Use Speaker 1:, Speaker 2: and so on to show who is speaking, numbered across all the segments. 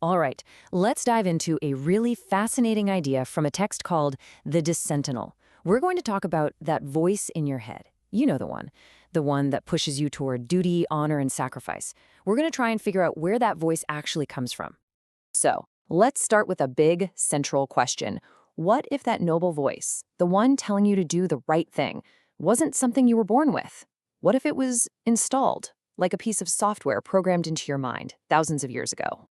Speaker 1: All right, let's dive into a really fascinating idea from a text called the Dissentinel. We're going to talk about that voice in your head. You know the one that pushes you toward duty, honor, and sacrifice. We're going to try and figure out where that voice actually comes from. So, let's start with a big central question. What if that noble voice, the one telling you to do the right thing, wasn't something you were born with? What if it was installed, like a piece of software programmed into your mind thousands of years ago?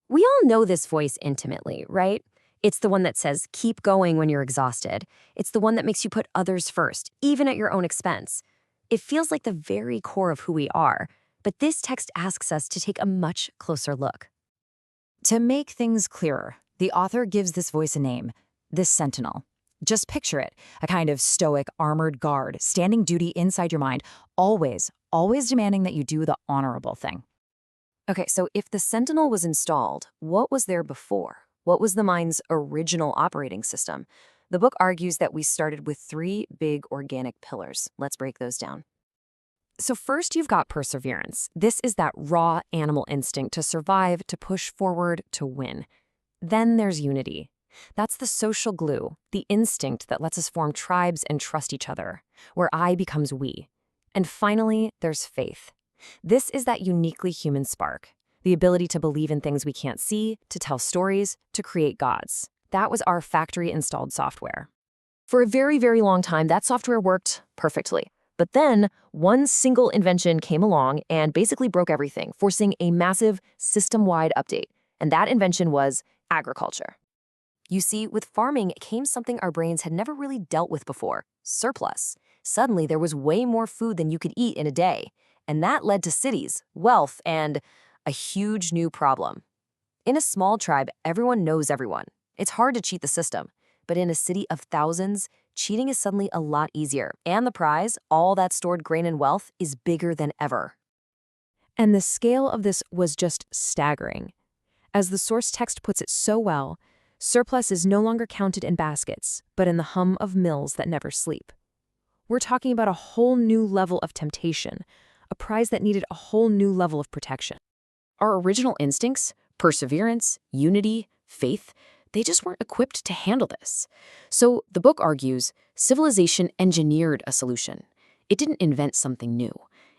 Speaker 2: We all know this voice intimately, right? It's the one that says, keep going when you're exhausted. It's the one that makes you put others first, even at your own expense. It feels like the very core of who we are, but this text asks us to take a much closer look.
Speaker 1: To make things clearer, the author gives this voice a name, the Sentinel. Just picture it, a kind of stoic, armored guard, standing duty inside your mind, always demanding that you do the honorable thing. Okay, so if the Sentinel was installed, what was there before? What was the mind's original operating system? The book argues that we started with three big organic pillars. Let's break those down. So first, you've got perseverance. This is that raw animal instinct to survive, to push forward, to win. Then there's unity. That's the social glue, the instinct that lets us form tribes and trust each other, where I becomes we. And finally, there's faith. This is that uniquely human spark, the ability to believe in things we can't see, to tell stories, to create gods. That was our factory-installed software. For a very, very long time, that software worked perfectly. But then, one single invention came along and basically broke everything, forcing a massive system-wide update. And that invention was agriculture. You see, with farming came something our brains had never really dealt with before: surplus. Suddenly, there was way more food than you could eat in a day. And that led to cities, wealth, and a huge new problem. In a small tribe, everyone knows everyone. It's hard to cheat the system. But in a city of thousands, cheating is suddenly a lot easier. And the prize, all that stored grain and wealth, is bigger than ever. And the scale of this was just staggering. As the source text puts it so well, surplus is no longer counted in baskets, but in the hum of mills that never sleep. We're talking about a whole new level of temptation, a prize that needed a whole new level of protection. Our original instincts, perseverance, unity, faith, they just weren't equipped to handle this. So the book argues civilization engineered a solution. It didn't invent something new.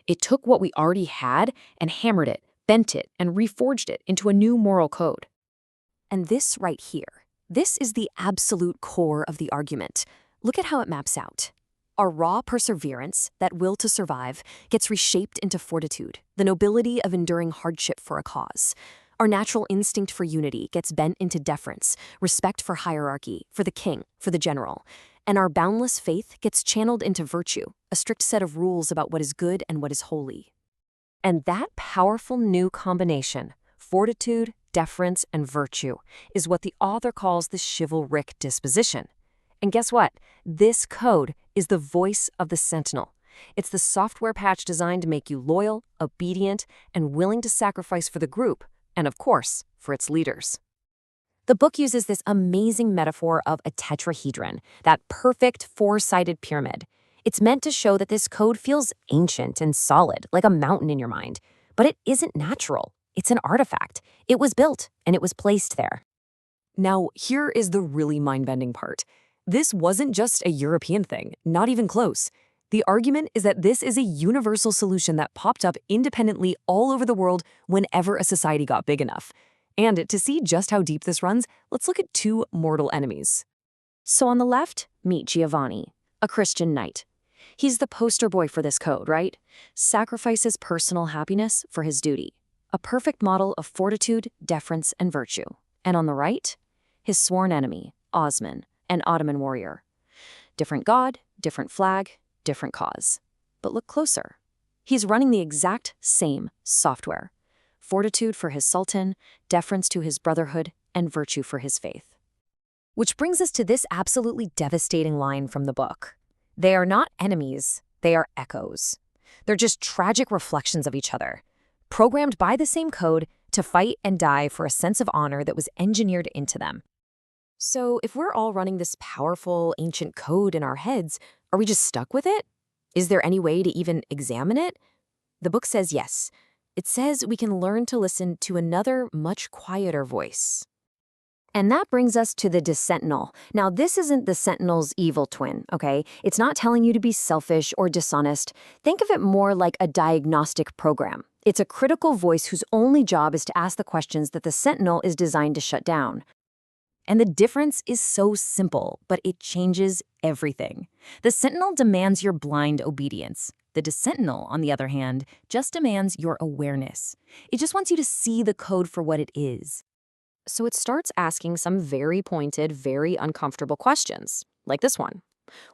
Speaker 1: It took what we already had and hammered it, bent it, and reforged it into a new moral code. And this right here, this is the absolute core of the argument. Look at how it maps out. Our raw perseverance, that will to survive, gets reshaped into fortitude, the nobility of enduring hardship for a cause. Our natural instinct for unity gets bent into deference, respect for hierarchy, for the king, for the general. And our boundless faith gets channeled into virtue, a strict set of rules about what is good and what is holy. And that powerful new combination, fortitude, deference, and virtue, is what the author calls the Chivalric Disposition. And guess what? This code is the voice of the Sentinel. It's the software patch designed to make you loyal, obedient, and willing to sacrifice for the group, and of course, for its leaders. The book uses this amazing metaphor of a tetrahedron, that perfect four-sided pyramid. It's meant to show that this code feels ancient and solid, like a mountain in your mind. But it isn't natural. It's an artifact. It was built, and it was placed there. Now, here is the really mind-bending part. This wasn't just a European thing, not even close. The argument is that this is a universal solution that popped up independently all over the world whenever a society got big enough. And to see just how deep this runs, let's look at two mortal enemies. So on the left, meet Giovanni, a Christian knight. He's the poster boy for this code, right? Sacrifices personal happiness for his duty. A perfect model of fortitude, deference, and virtue. And on the right, his sworn enemy, Osman, an Ottoman warrior. Different god, different flag, different cause. But look closer. He's running the exact same software. Fortitude for his sultan, deference to his brotherhood, and virtue for his faith. Which brings us to this absolutely devastating line from the book. They are not enemies, they are echoes. They're just tragic reflections of each other, programmed by the same code to fight and die for a sense of honor that was engineered into them. So if we're all running this powerful, ancient code in our heads, are we just stuck with it? Is there any way to even examine it? The book says yes. It says we can learn to listen to another, much quieter voice.
Speaker 2: And that brings us to the Dissentinel. Now, this isn't the Sentinel's evil twin, okay? It's not telling you to be selfish or dishonest. Think of it more like a diagnostic program. It's a critical voice whose only job is to ask the questions that the Sentinel is designed to shut down.
Speaker 1: And the difference is so simple, but it changes everything. The Sentinel demands your blind obedience. The Dissentinel, on the other hand, just demands your awareness. It just wants you to see the code for what it is.
Speaker 2: So it starts asking some very pointed, very uncomfortable questions, like this one.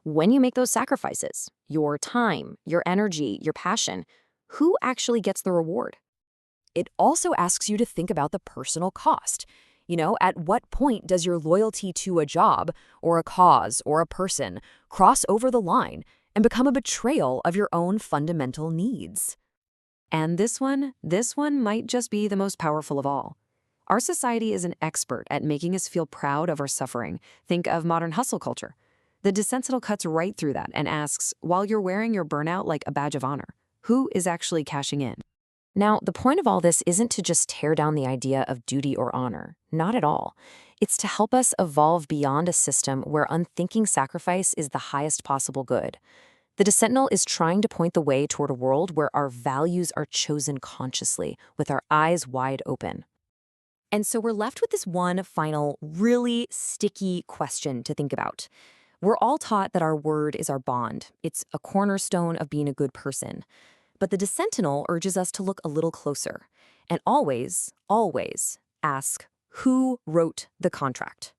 Speaker 2: When you make those sacrifices, your time, your energy, your passion, who actually gets the reward?
Speaker 1: It also asks you to think about the personal cost. At what point does your loyalty to a job, or a cause, or a person cross over the line and become a betrayal of your own fundamental needs? And this one might just be the most powerful of all. Our society is an expert at making us feel proud of our suffering. Think of modern hustle culture. The Dissentinel cuts right through that and asks, while you're wearing your burnout like a badge of honor, who is actually cashing in?
Speaker 2: Now, the point of all this isn't to just tear down the idea of duty or honor. Not at all. It's to help us evolve beyond a system where unthinking sacrifice is the highest possible good. The Dissentinel is trying to point the way toward a world where our values are chosen consciously, with our eyes wide open. And so we're left with this one final, really sticky question to think about. We're all taught that our word is our bond. It's a cornerstone of being a good person. But the Dissentinel urges us to look a little closer and always, always ask, who wrote the contract?